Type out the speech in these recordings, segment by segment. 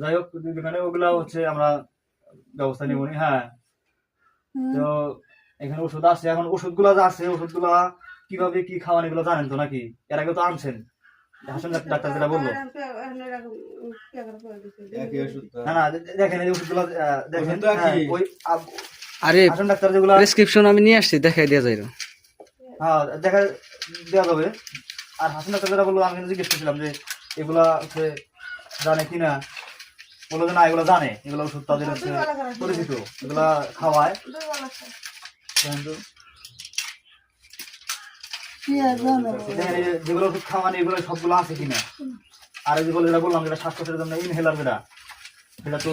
যাই হোক দোকানে ওগুলা হচ্ছে আমরা ব্যবস্থা নিব। হ্যাঁ, তো এখানে ওষুধ আছে। এখন ওষুধগুলা যা আছে ওষুধগুলা কিভাবে কি খাওয়ান এগুলো জানেন তো নাকি? এর আগে তো আনছেন, হাসান ডাক্তার যেটা বললো। না না, দেখেন এই ওষুধগুলা দেখেন। ওই আরে হাসান ডাক্তার যেগুলা প্রেসক্রিপশন আমি নিয়ে আসছি, দেখাই দেওয়া যায়। হ্যাঁ, দেখা দেওয়া যাবে। আর হাসান ডাক্তার যেটা বললো, আমি কিন্তু জিজ্ঞেস করছিলাম যে এগুলা হচ্ছে জানে কিনা, বললো যে না এগুলো জানে, এগুলো ওষুধ তাদের হচ্ছে পরিচিত, এগুলা খাওয়ায়। যেগুলো ওষুধ খাওয়ানো এগুলো সবগুলো আছে কিনা। আর যেগুলো যেটা বললাম যেটা শ্বাসকষ্টের জন্য ইনহেলার, যেটা সেটা তো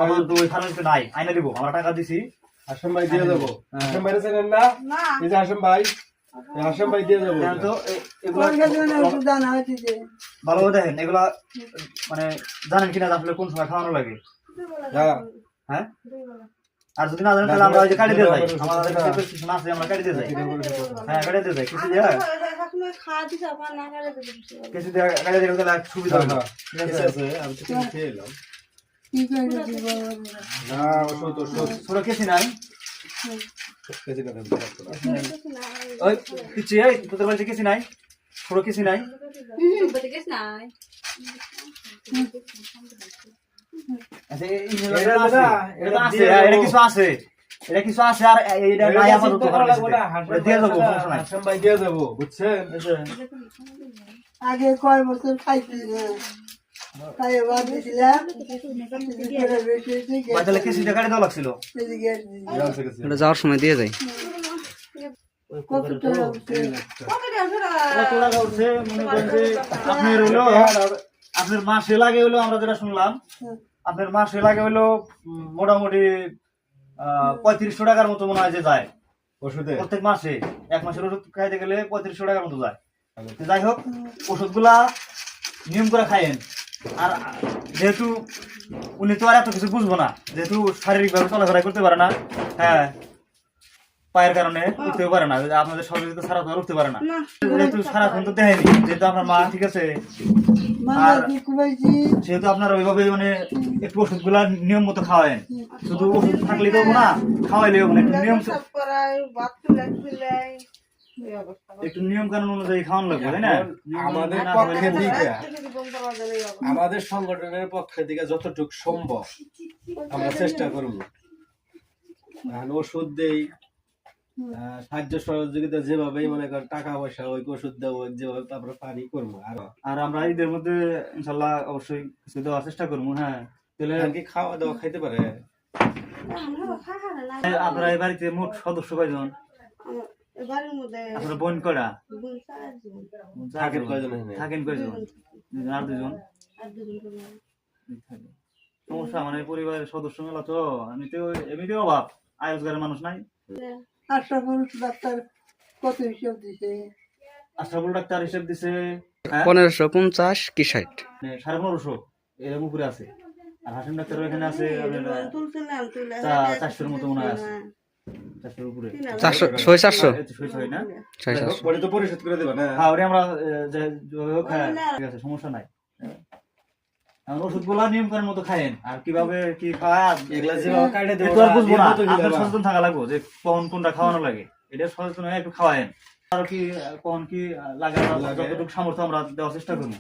আমাদের তো ওই ফার্মেসিতে নাই, আইনা দিব, আমরা টাকা দিছি। হাসেম ভাই দিয়ে যাবো। হাসেম ভাই চেনেন না? এই যে হাসেম ভাই, হাসেম ভাই দিয়ে যাবো। তো এগুলা ভালোভাবে দেখেন, এগুলা মানে জানেন কিনা আসলে কোন সময় খাওয়ানো লাগে। হ্যাঁ, আর যদি না জানেন তাহলে আমরা ওই যে কাটি দিয়ে যাই, আমাদের প্রেসক্রিপশন আছে, আমরা কাটি দিয়ে যাই। হ্যাঁ, কাটি দিয়ে যাই, কিছু দিয়ে কিছু দিয়ে কাটি দিয়ে গেলে সুবিধা হবে। ঠিক আছে, আমি তো খেয়ে এলাম। না ওষুধ ওষুধ ছোট কেসি নাই, কেজি না ওই পিচ্ছি, এই তোদের বাড়িতে কেসি নাই, ছোট কেসি নাই। আচ্ছা, এটা আছে, এটা কিছু আছে, এটা কিছু আছে। আর এটা নাই আপাতত দিয়ে যাবো, সমস্যা নাই। হাসেম ভাই দিয়ে যাবো, বুঝছেন? আগে কয় বছর খাইছি না, তাই এবার দিছিলাম। তাহলে কেসিটা কাটি দেওয়া লাগছিল। এটা যাওয়ার সময় দিয়ে যায়। কত টাকা কত টাকা উঠছে মনে করেন যে আপনার হলো, আপনার মাসে লাগে হলো, আমরা যেটা শুনলাম আপনার মাসে লাগে হলো মোটামুটি 3500 টাকার মতো মনে হয় যে যায় ওষুধে। প্রত্যেক মাসে। এক মাসের ওষুধ খাইতে গেলে 3500 টাকার মতো যায়। যাই হোক, ওষুধগুলা নিয়ম করে খাইয়েন। আর যেহেতু উনি তো আর এত কিছু বুঝবো না, যেহেতু শারীরিক ভাবে চলাফেরা করতে পারে না, হ্যাঁ পায়ের কারণে উঠতেও পারে না, আপনাদের সহযোগিতা ছাড়া তো আর উঠতে পারে না। যেহেতু সারাক্ষণ তো দেয়নি, যেহেতু আপনার মা ঠিক আছে, আর সেহেতু আপনার ওইভাবে মানে একটু ওষুধ গুলা নিয়ম মতো খাওয়ায়েন। শুধু ওষুধ থাকলে তো না, খাওয়াইলেও মানে একটু নিয়ম কানুন অনুযায়ী খাওয়ানো লাগবে, তাই না? আমাদের পক্ষে থেকে, আমাদের সংগঠনের পক্ষে থেকে যতটুকু সম্ভব আমরা চেষ্টা করবো। ওষুধ দেই, সাহায্য সহযোগিতা যেভাবে মনে করেন, টাকা পয়সা ওই ওষুধ দেবো, যেভাবে আমরা পারি করবো। আর আমরা ঈদের মধ্যে ইনশাল্লাহ অবশ্যই কিছু দেওয়ার চেষ্টা করবো। হ্যাঁ, তাহলে কি খাওয়া দাওয়া খাইতে পারে। আপনারা এই বাড়িতে মোট সদস্য কয়জন? আপনার বোন কয়টা? থাকেন কয়জন? থাকেন কয়জন? আর দুজন। সমস্যা মানে পরিবারের সদস্য মেলা তো, এমনিতেও অভাব, আয় রোজগারের মানুষ নাই। আশরাফুল ডাক্তার কত হিসাব দিছে? আশরাফুল ডাক্তার হিসেব দিছে 1550 কি 60, 1550 এর উপরে আছে। আর হাসিম ডাক্তার এখানে আছে 400-এর মতো মনে হয় আছে, 400-এর উপরে, 400 400 না 600 পরে তো পরিশোধ করে দেবা না? হ্যাঁ, ওরে আমরা হ্যাঁ ঠিক আছে, সমস্যা নাই। ওষুধ গুলা নিয়ম করার মতো খায়েন। আর কিভাবে কি খাওয়া এগুলা যেভাবে কাটে দেবো বুঝবো না, আপনার সচেতন থাকা লাগবে যে কখন কোনটা খাওয়ানো লাগে, এটা সচেতন হয়ে একটু খাওয়ায়েন। আর কি কখন কি লাগে যতটুকু সামর্থ্য আমরা দেওয়ার চেষ্টা করবো।